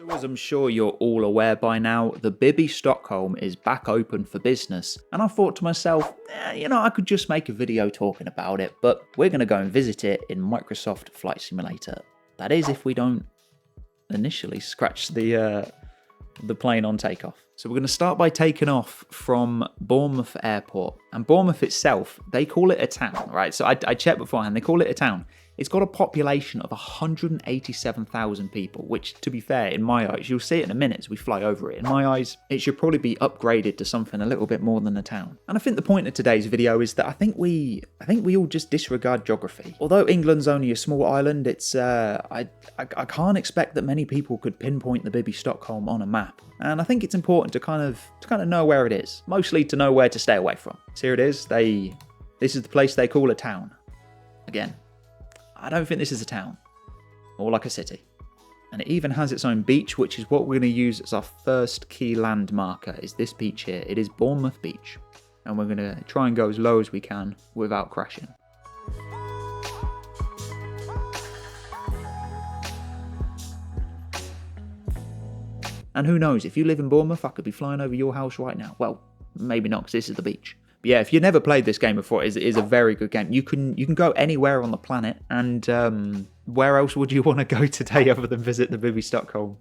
So as I'm sure you're all aware by now, the Bibby Stockholm is back open for business, and I thought to myself, I could just make a video talking about it, but we're going to go and visit it in Microsoft Flight Simulator. That is, if we don't initially scratch the plane on takeoff. So we're going to start by taking off from Bournemouth Airport, and Bournemouth itself, they call it a town, right? So I checked beforehand, they call it a town. It's got a population of 187,000 people, which, to be fair, in my eyes, you'll see it in a minute as we fly over it. In my eyes, it should probably be upgraded to something a little bit more than a town. And I think the point of today's video is that I think we all just disregard geography. Although England's only a small island, it's I can't expect that many people could pinpoint the Bibby Stockholm on a map. And I think it's important to kind of know where it is, mostly to know where to stay away from. So here it is. This is the place they call a town. Again, I don't think this is a town, more like a city. And it even has its own beach, which is what we're going to use as our first key land marker, is this beach here. It is Bournemouth Beach. And we're going to try and go as low as we can without crashing. And who knows, if you live in Bournemouth, I could be flying over your house right now. Well, maybe not, because this is the beach. But yeah, if you've never played this game before, it is a very good game. You can go anywhere on the planet, and where else would you want to go today other than visit the Bibby Stockholm?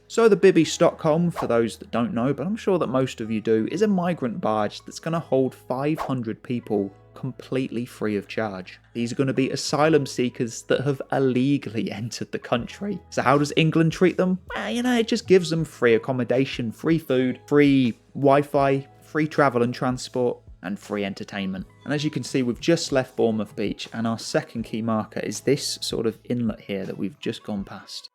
So the Bibby Stockholm, for those that don't know, but I'm sure that most of you do, is a migrant barge that's going to hold 500 people completely free of charge. These are going to be asylum seekers that have illegally entered the country. So how does England treat them? Well, it just gives them free accommodation, free food, free Wi-Fi, free travel and transport, and free entertainment. And as you can see, we've just left Bournemouth Beach, and our second key marker is this sort of inlet here that we've just gone past.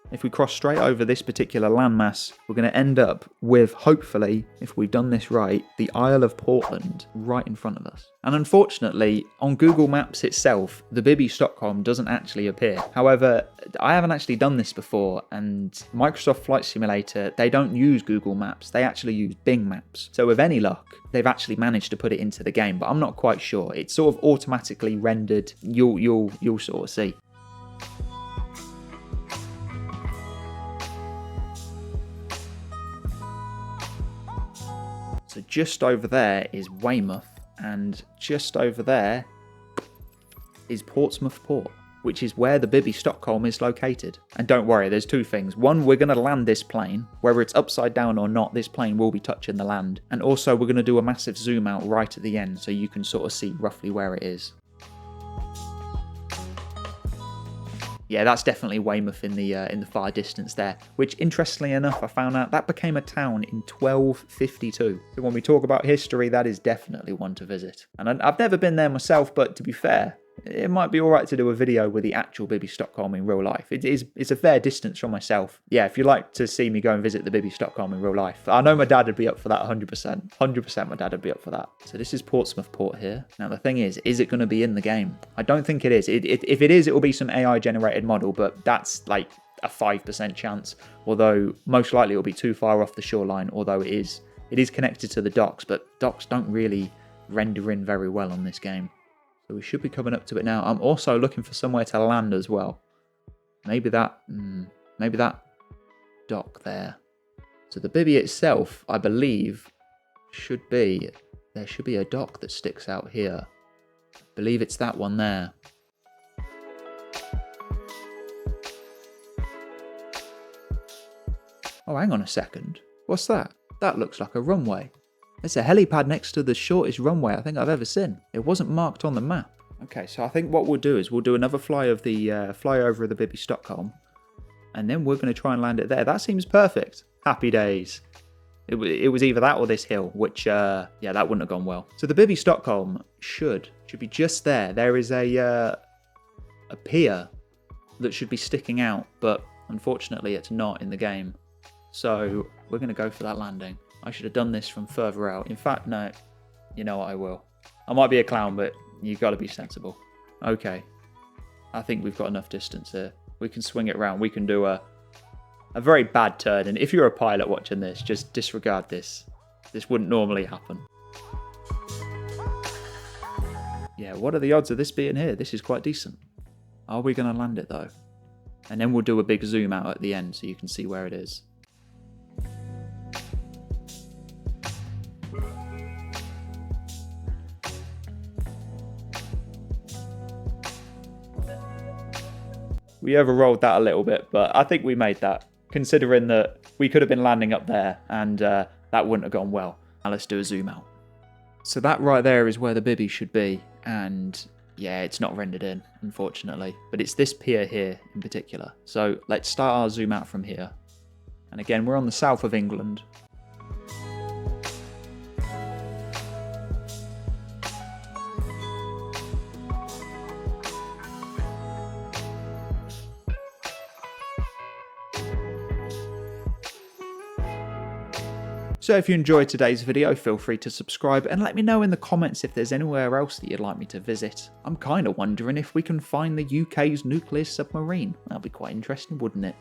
If we cross straight over this particular landmass, we're going to end up with, hopefully, if we've done this right, the Isle of Portland right in front of us. And unfortunately, on Google Maps itself, the Bibby Stockholm doesn't actually appear. However, I haven't actually done this before, and Microsoft Flight Simulator, they don't use Google Maps, they actually use Bing Maps. So with any luck, they've actually managed to put it into the game, but I'm not quite sure. It's sort of automatically rendered. You'll sort of see. So just over there is Weymouth, and just over there is Portsmouth Port, which is where the Bibby Stockholm is located. And don't worry, there's two things. One, we're going to land this plane. Whether it's upside down or not, this plane will be touching the land. And also, we're going to do a massive zoom out right at the end, so you can sort of see roughly where it is. Yeah, that's definitely Weymouth in the far distance there, which, interestingly enough, I found out that became a town in 1252. So when we talk about history, that is definitely one to visit. And I've never been there myself, but to be fair, it might be alright to do a video with the actual Bibby Stockholm in real life. It's a fair distance from myself. Yeah, if you'd like to see me go and visit the Bibby Stockholm in real life, I know my dad would be up for that 100%. 100% my dad would be up for that. So this is Portsmouth Port here. Now the thing is it going to be in the game? I don't think it is. If it is, it will be some AI generated model, but that's like a 5% chance. Although most likely it will be too far off the shoreline, although it is connected to the docks, but docks don't really render in very well on this game. So we should be coming up to it now. I'm also looking for somewhere to land as well. Maybe that dock there. So the Bibby itself, I believe, there should be a dock that sticks out here. I believe it's that one there. Oh, hang on a second. What's that? That looks like a runway. There's a helipad next to the shortest runway I think I've ever seen. It wasn't marked on the map. Okay, so I think what we'll do is we'll do another flyover of the Bibby Stockholm, and then we're going to try and land it there. That seems perfect. Happy days. It was either that or this hill, which yeah, that wouldn't have gone well. So the Bibby Stockholm should be just there. There is a pier that should be sticking out, but unfortunately it's not in the game. So we're going to go for that landing. I should have done this from further out. In fact, no. You know what, I will. I might be a clown, but you've got to be sensible. Okay. I think we've got enough distance here. We can swing it around. We can do a very bad turn. And if you're a pilot watching this, just disregard this. This wouldn't normally happen. Yeah, what are the odds of this being here? This is quite decent. Are we going to land it though? And then we'll do a big zoom out at the end so you can see where it is. We overrolled that a little bit, but I think we made that, considering that we could have been landing up there and that wouldn't have gone well. Now let's do a zoom out. So that right there is where the Bibby should be, and yeah, it's not rendered in, unfortunately, but it's this pier here in particular. So let's start our zoom out from here. And again, we're on the south of England. So if you enjoyed today's video, feel free to subscribe and let me know in the comments if there's anywhere else that you'd like me to visit. I'm kind of wondering if we can find the UK's nuclear submarine. That'd be quite interesting, wouldn't it?